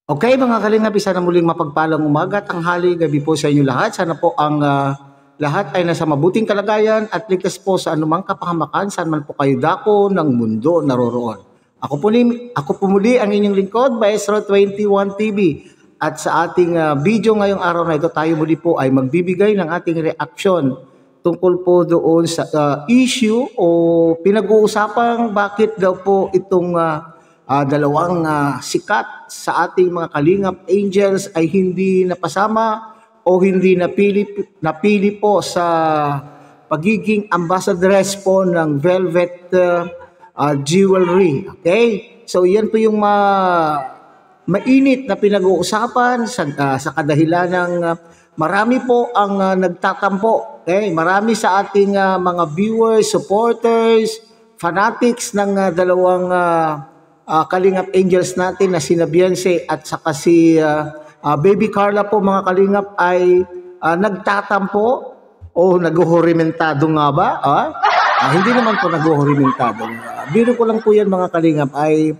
Okay, mga kalingap, isa na muling mapagpalang umaga, tanghali, gabi po sa inyo lahat. Sana po ang lahat ay nasa mabuting kalagayan at ligtas po sa anumang kapahamakan saan man po kayo dako ng mundo naroroon. Ako po muli ang inyong lingkod, Maestro 21 TV. At sa ating video ngayong araw na ito, tayo muli po ay magbibigay ng ating reaksyon tungkol po doon sa issue o pinag-uusapang bakit daw po itong dalawang sikat sa ating mga Kalingap Angels ay hindi napasama o hindi napili po sa pagiging ambassadress po ng Velvet Jewelry. Okay? So yan po yung mainit na pinag-uusapan sa kadahilan ng marami po ang nagtatampo. Okay? Marami sa ating mga viewers, supporters, fanatics ng dalawang Kalingap Angels natin na sina Beyonce at saka si Baby Carla po, mga Kalingap, ay nagtatampo o naghuhurimentado nga ba? Hindi naman po naghuhurimentado. Biro ko lang po yan, mga Kalingap, ay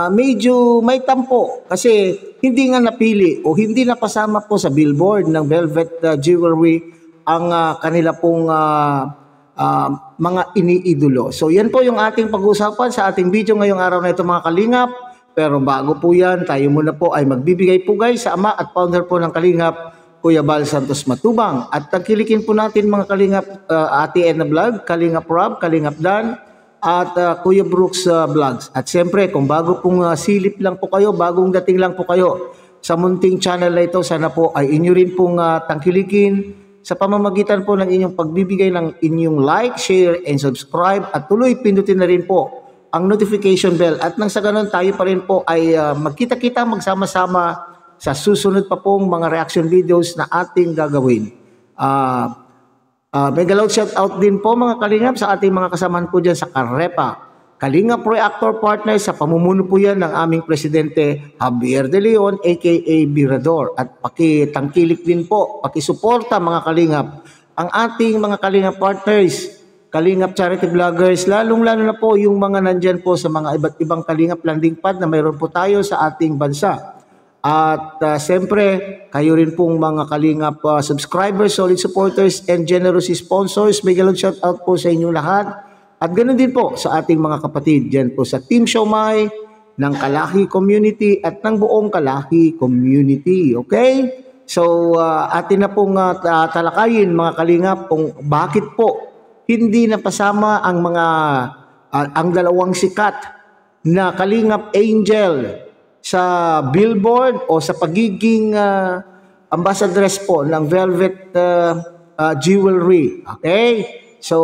medyo may tampo kasi hindi nga napili o hindi napasama po sa billboard ng Velvet Jewelry ang kanila pong mga iniidolo. So yan po yung ating pag-usapan sa ating video ngayong araw na ito, mga Kalingap. Pero bago po yan, tayo muna po ay magbibigay pugay sa ama at founder po ng Kalingap, Kuya Bal Santos Matubang. At tagkilikin po natin, mga Kalingap, Ate Edna Vlog, Kalingap Rob, Kalingap Dan, at Kuya Brooks Vlogs. At siyempre, kung bago pong silip lang po kayo, bagong dating lang po kayo sa munting channel na ito, sana po ay inyo rin pong tangkilikin sa pamamagitan po ng inyong pagbibigay ng inyong like, share, and subscribe, at tuloy pindutin na rin po ang notification bell. At nang sa ganun, tayo pa rin po ay magkita-kita, magsama-sama sa susunod pa pong mga reaction videos na ating gagawin. Mega loud shout out din po, mga Kalingap, sa ating mga kasamahan po dyan sa Karepa Kalingap Reactor Partners, sa pamumuno po yan ng aming presidente Javier De Leon aka Birador. At pakitangkilik din po, pakisuporta, mga Kalingap, ang ating mga Kalingap partners, Kalingap Charity Vloggers, lalong-lalo na po yung mga nandyan po sa mga iba't ibang Kalingap landing pad na mayroon po tayo sa ating bansa. At siyempre, kayo rin pong mga Kalingap subscribers, solid supporters, and generous sponsors, mega loud shout out po sa inyong lahat. At ganoon din po sa ating mga kapatid dyan po sa Team Siomai, ng Kalahi Community at ng buong Kalahi Community. Okay? So, atin na pong talakayin, mga Kalingap, kung bakit po hindi napasama ang ang dalawang sikat na Kalingap Angel sa billboard o sa pagiging ambassadress po ng Velvet Jewelry. Okay? So,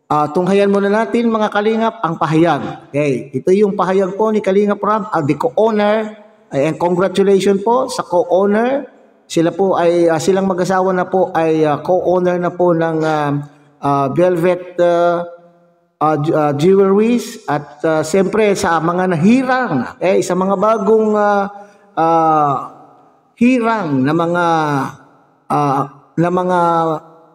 tunghayan muna natin, mga Kalingap, ang pahayag. Okay, ito yung pahayag po ni Kalingap Rob, the co-owner, and congratulations po sa co-owner. Sila po ay silang mag-asawa na po ay co-owner na po ng Velvet Jewelries, at siyempre sa mga nahirang, sa mga bagong hirang na mga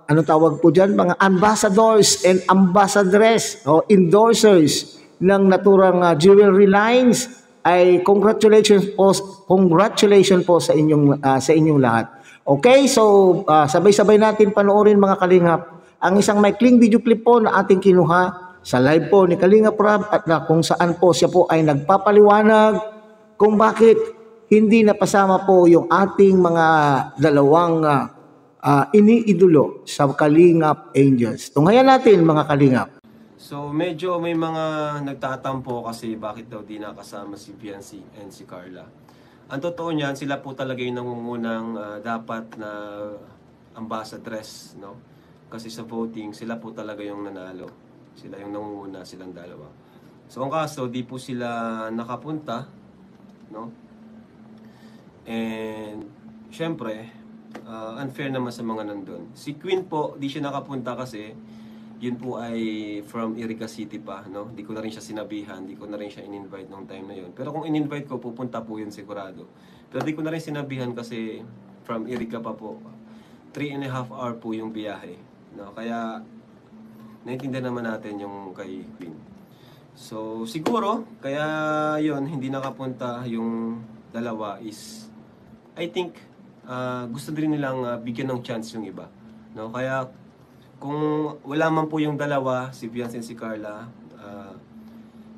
ano tawag po dyan, mga ambassadors and ambassadress o endorsers ng naturang jewelry lines, ay congratulations po sa inyong lahat. Okay, so sabay-sabay natin panoorin, mga Kalingap, ang isang maikling video clip po na ating kinuha sa live po ni Kalingap Rob, at kung saan po siya po ay nagpapaliwanag kung bakit hindi napasama po yung ating mga dalawang iniidolo sa Kalingap Angels. Tunghayan natin, mga Kalingap. So medyo may mga nagtatampo kasi bakit daw di nakasama si Beyonce and si Carla. Ang totoo niyan, sila po talaga yung nangungunang dapat na ambassadress, no? Kasi sa voting, sila po talaga yung nanalo. Sila yung nangunguna, silang dalawa. So ang kaso, di po sila nakapunta, no? And syempre, unfair naman sa mga nandun. Si Queen po, di siya nakapunta kasi yun po ay from Iriga City pa, no? Di ko na rin siya sinabihan, di ko na rin siya in-invite nung time na yun. Pero kung in-invite ko, pupunta po yun sigurado. Pero di ko na rin sinabihan kasi from Iriga pa po. 3.5 hour po yung biyahe, no? Kaya naintindihan naman natin yung kay Queen. So siguro, kaya yun, hindi nakapunta yung dalawa is, I think, gusto din nilang bigyan ng chance yung iba. No? Kaya, kung wala man po yung dalawa, si Viance and si Carla,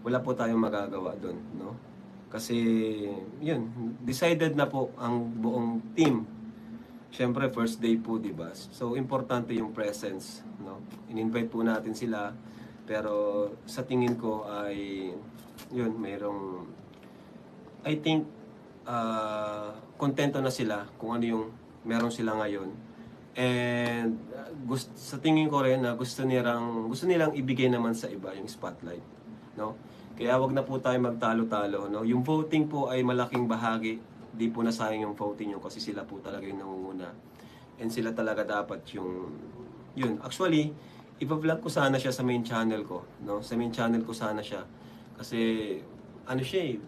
wala po tayong magagawa doon. No? Kasi, yun, decided na po ang buong team. Siyempre, first day po, di ba? So, importante yung presence. No? In-invite po natin sila. Pero, sa tingin ko ay, yun, mayroong, I think, kontento na sila kung ano yung meron sila ngayon. And, sa tingin ko rin na gusto nilang ibigay naman sa iba yung spotlight. No? Kaya wag na po tayo magtalo-talo. No? Yung voting po ay malaking bahagi. Di po nasayang yung voting nyo kasi sila po talaga yung nangunguna. And sila talaga dapat yung... Yun, actually, ipa-vlog ko sana siya sa main channel ko. No? Sa main channel ko sana siya. Kasi, ano siya eh,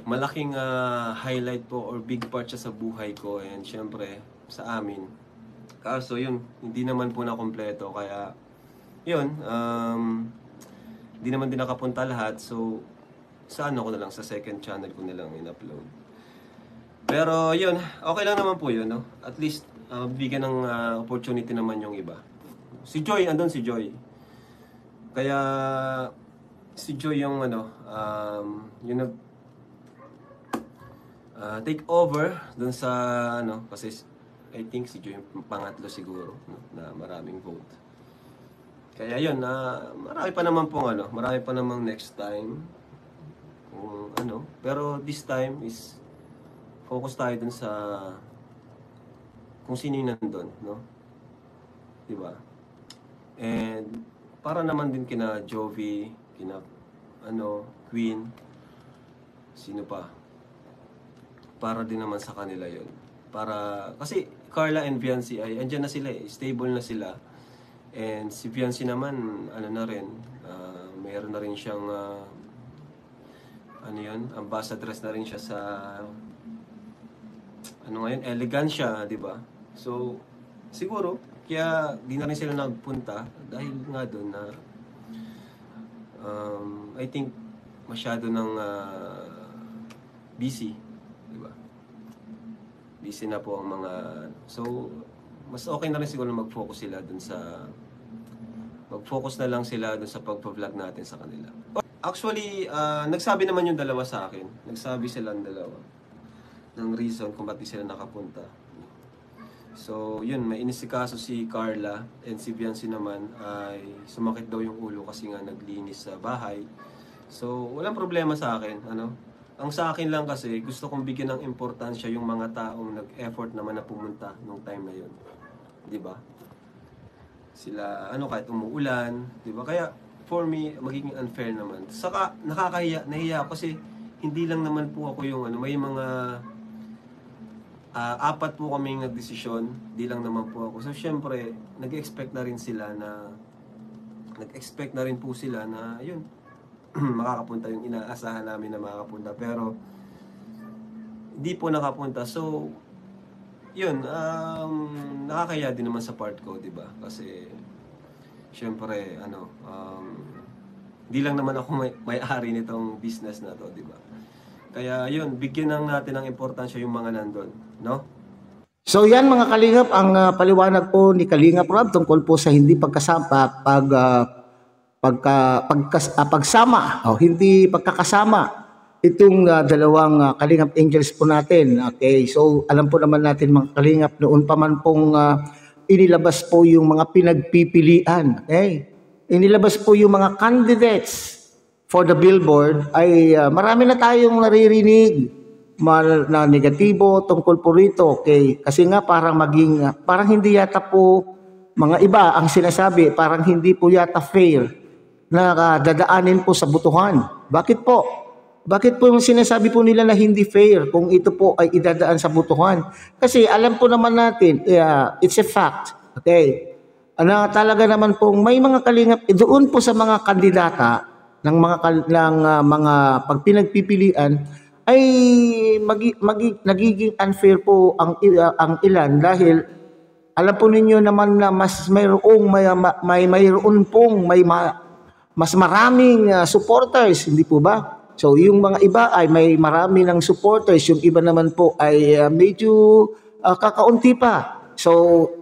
malaking highlight po or big part siya sa buhay ko. And syempre, sa amin. Kaso yun, hindi naman po na kompleto. Kaya, yun, hindi naman din nakapunta lahat. So, sa ano ko na lang, sa second channel ko na lang in-upload. Pero yun, okay lang naman po yun, no? At least, bigyan ng opportunity naman yung iba. Si Joy, andun si Joy. Kaya, si Joy yung ano, yung nag take over dun sa ano, kasi I think si Joy yung pangatlo siguro, no? Na maraming vote. Kaya yun, marami pa naman pong ano, marami pa namang next time. Kung ano, pero this time is focus tayo dun sa kung sino yung nandun, no? Diba? And para naman din kina Jovi, kina ano, Queen, sino pa? Para din naman sa kanila yun. Para, kasi Carla and Viance ay andyan na sila eh, stable na sila. And si Viance naman, ano na rin, mayroon na rin siyang, ano yun, ambassadress na rin siya sa, ano ngayon, elegansya, di ba? So, siguro, kaya di na rin sila nagpunta dahil nga doon na, I think, masyado ng busy, di ba? Busy na po ang mga, so, mas okay na rin siguro mag-focus sila dun sa mag-focus na lang sila dun sa pag-vlog natin sa kanila. Actually, nagsabi naman yung dalawa sa akin. Nagsabi silang dalawa ng reason kung bakit sila nakapunta. So, yun, may inisikaso si Carla and si Viance naman ay sumakit daw yung ulo kasi nga naglinis sa bahay. So, walang problema sa akin, ano? Ang sa akin lang kasi, gusto kong bigyan ng importansya yung mga taong nag-effort naman na pumunta nung time na yun. 'Di ba? Sila kahit umuulan, 'di ba? Kaya for me magiging unfair naman. Saka nahiya ako kasi hindi lang naman po ako yung may mga apat po kaming nagdesisyon, hindi lang naman po ako. So syempre, nag-expect na rin po sila na yun makakapunta yung inaasahan namin na makakapunta pero hindi po nakapunta. So yun, nakakaya din naman sa part ko, di ba? Kasi, syempre, di lang naman ako may-ari nitong business na to, di ba? Kaya yun, bigyan lang natin ng importansya yung mga nandun, no? So yan mga kalingap, ang paliwanag po ni Kalingap Rob tungkol po sa hindi pagsama o hindi pagkakasama itong dalawang Kalingap Angels po natin. Okay, so alam po naman natin mga Kalingap, noon pa man pong inilabas po yung mga pinagpipilian. Okay, inilabas po yung mga candidates for the billboard ay marami na tayong naririnig na negatibo tungkol po rito. Okay, kasi nga parang hindi yata po mga iba ang sinasabi, parang hindi po yata fair na dadaanin po sa botohan. Bakit po? Bakit po yung sinasabi po nila na hindi fair kung ito po ay idadaan sa botohan? Kasi alam po naman natin, it's a fact. Okay? Talaga naman po may mga kalingap doon po sa mga kandidata ng mga pagpinagpipilian ay nagiging unfair po ang ilan dahil alam po ninyo naman na mas mayroon pong mas maraming supporters, hindi po ba? So yung mga iba ay may marami ng supporters, yung iba naman po ay medyo kakaunti pa. So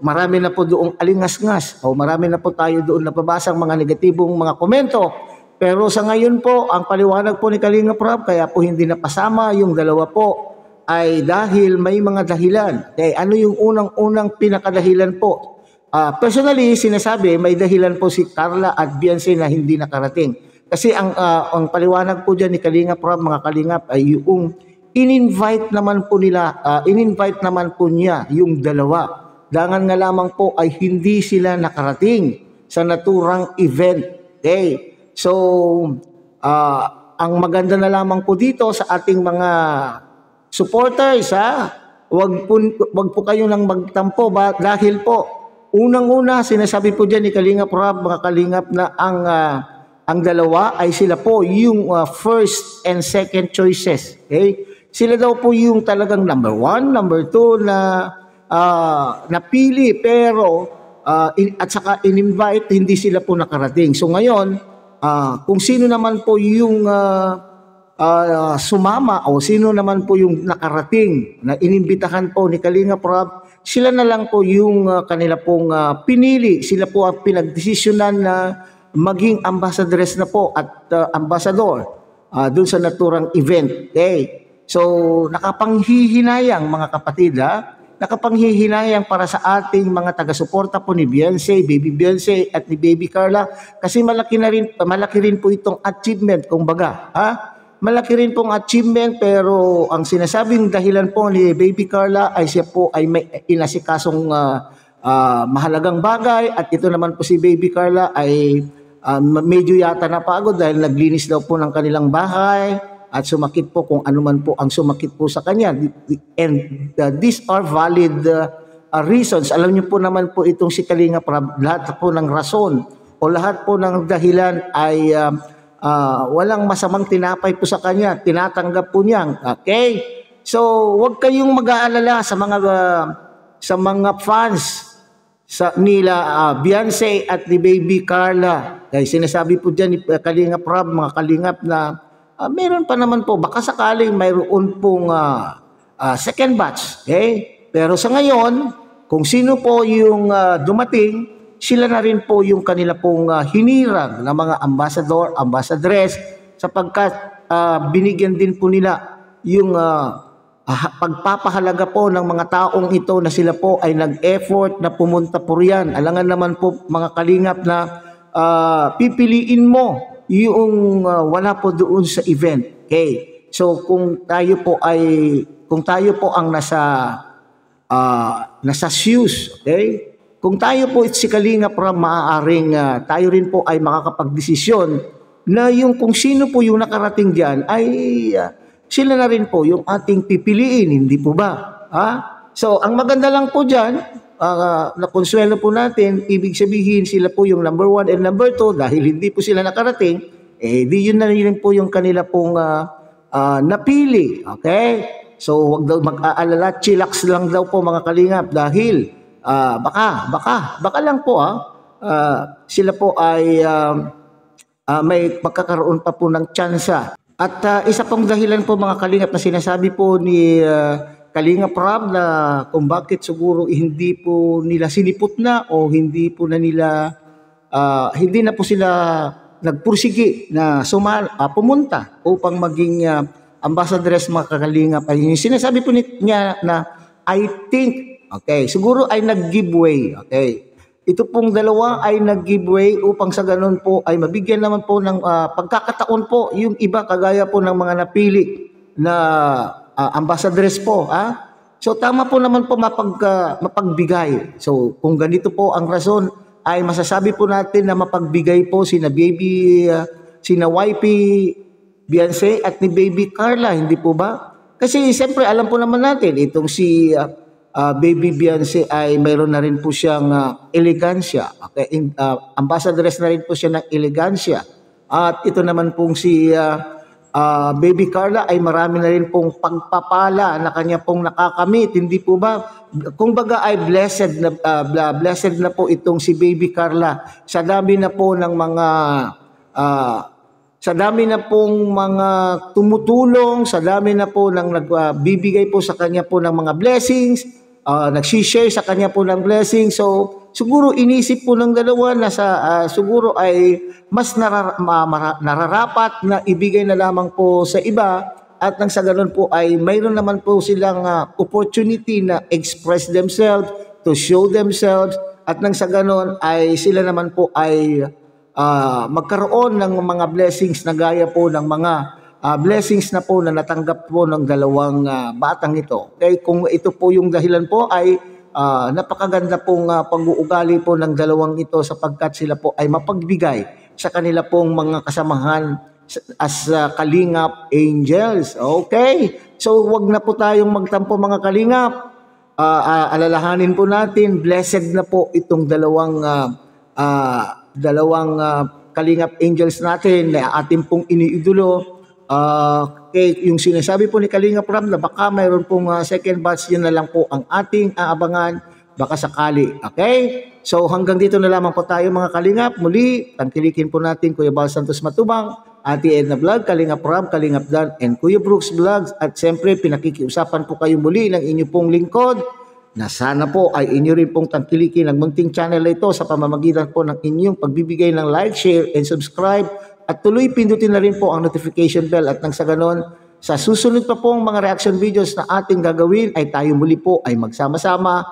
marami na po doong alingas-ngas o marami na po tayo doon napabasang mga negatibong mga komento. Pero sa ngayon po, ang paliwanag po ni Kalinga Prab, kaya po hindi napasama yung dalawa po, ay dahil may mga dahilan. Ano yung unang-unang pinakadahilan po? Personally, sinasabi, may dahilan po si Carla at Beyonce na hindi nakarating. Kasi ang paliwanag po dyan ni Kalinga Prab, mga Kalingap, ay yung in-invite naman po niya yung dalawa. Dangan nga lamang po ay hindi sila nakarating sa naturang event. Okay? So, ang maganda na lamang po dito sa ating mga supporters, wag po kayo nang magtampo dahil po, unang-una, sinasabi po dyan ni Kalinga Prab, mga Kalingap, na ang dalawa ay sila po yung first and second choices. Okay? Sila daw po yung talagang number 1, number 2 na napili pero at saka in-invite, hindi sila po nakarating. So ngayon, kung sino naman po yung sumama o sino naman po yung nakarating na inimbitahan po ni Kalinga Prab, sila na lang po yung kanila pong pinili. Sila po ang pinagdesisyonan na maging ambassadress na po at ambassador dun sa naturang event. Okay? So nakapanghihinayang mga kapatid, nakapanghihinayang para sa ating mga taga-suporta po ni Beyonce, Baby Beyonce at ni Baby Carla, kasi malaki rin po itong achievement, kumbaga. Malaki rin pong achievement, pero ang sinasabing dahilan po ni Baby Carla ay siya po ay may inasikasong mahalagang bagay, at ito naman po si Baby Carla ay medyo yata napagod dahil naglinis daw po ng kanilang bahay at sumakit po kung ano man po ang sumakit po sa kanya. And these are valid reasons. Alam niyo po naman po itong si Kalinga Prab, lahat po ng rason o lahat po ng dahilan ay walang masamang tinapay po sa kanya. Tinatanggap po niya. Okay? So, huwag kayong mag-aalala sa mga fans nila Beyonce at ni Baby Carla. Kaya sinasabi po dyan ni Kalinga Prab, mga Kalingap, na meron pa naman po, baka sakaling mayroon pong second batch. Okay? Pero sa ngayon, kung sino po yung dumating, sila na rin po yung kanila pong hinirang na mga ambassador, ambassadress, sapagkat binigyan din po nila yung pagpapahalaga po ng mga taong ito na sila po ay nag-effort na pumunta po riyan. Alangan naman po, mga Kalingap, na pipiliin mo yung wala po doon sa event. Okay? So kung tayo po ang nasa shoes, okay? Kung tayo po si Kalinga Prab, maaaring tayo rin po ay makakapagdesisyon na yung kung sino po yung nakarating diyan ay sila na rin po yung ating pipiliin, hindi po ba? So ang maganda lang po diyan, na konsuelo po natin, ibig sabihin sila po yung number 1 and number 2 dahil hindi po sila nakarating, di yun na rin po yung kanila pong napili. Okay? So wag daw mag-aalala, chillax lang daw po, mga Kalingap, dahil baka lang po sila po ay may magkakaroon pa po ng tsansa. At isa pong dahilan po, mga Kalingap, na sinasabi po ni Kalinga Prab na kung bakit siguro hindi po nila sinipot na o hindi na po sila nagpursige na pumunta upang maging ambassadress, mga Kalingap. Ay sinasabi po niya na I think, okay, siguro ay nag-giveaway. Okay. Ito pong dalawa ay nag-giveaway upang sa ganun po ay mabigyan naman po ng pagkakataon po yung iba, kagaya po ng mga napili na ambassadress po. So tama po naman po mapagbigay. So kung ganito po ang rason, ay masasabi po natin na mapagbigay po sina YP Beyonce at ni Baby Carla, hindi po ba? Kasi siyempre alam po naman natin itong si Baby Beyonce ay mayroon na rin po siyang elegansya. Okay? Ambassadress na rin po siya ng elegansya. At ito naman pong si Baby Carla ay marami na rin pong pagpapala na kanya pong nakakamit, hindi po ba? Kumbaga ay blessed na po itong si Baby Carla sa dami na po ng mga sa dami na pong mga tumutulong, sa dami na po ng nagbibigay po sa kanya po ng mga blessings, nag-share sa kanya po ng blessings. So, siguro inisip po ng dalawa na siguro ay mas nararapat na ibigay na lamang po sa iba at nang sa ganun po ay mayroon naman po silang opportunity na express themselves, to show themselves at nang sa ganun ay sila naman po ay magkaroon ng mga blessings na gaya po ng mga blessings na po na natanggap po ng dalawang batang ito. Okay, kung ito po yung dahilan po ay napakaganda pong pag-uugali po ng dalawang ito sapagkat sila po ay mapagbigay sa kanila pong mga kasamahan as Kalingap Angels. Okay, so wag na po tayong magtampo mga Kalingap. Alalahanin po natin, blessed na po itong dalawang Kalingap Angels natin na ating pong iniidolo. Yung sinasabi po ni Kalingap Ram na baka mayroon pong second batch, yun na lang po ang ating aabangan baka sakali. Okay? So hanggang dito na lamang po tayo mga Kalingap. Muli, tangkilikin po natin Kuya Bal Santos Matubang, Ate Edna Vlog, Kalingap Ram, Kalingap Dan, and Kuya Brooks Vlogs. At siyempre, pinakikiusapan po kayo muli ng inyo pong lingkod na sana po ay inyo rin pong tangkilikin ang munting channel na ito sa pamamagitan po ng inyong pagbibigay ng like, share, and subscribe. At tuloy pindutin na rin po ang notification bell at nang sa ganon, sa susunod pa pong mga reaction videos na ating gagawin ay tayo muli po ay magsama-sama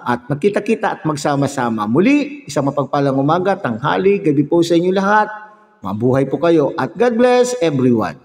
at magkita-kita at magsama-sama. Muli, isang mapagpalang umaga, tanghali, gabi po sa inyo lahat. Mabuhay po kayo at God bless everyone.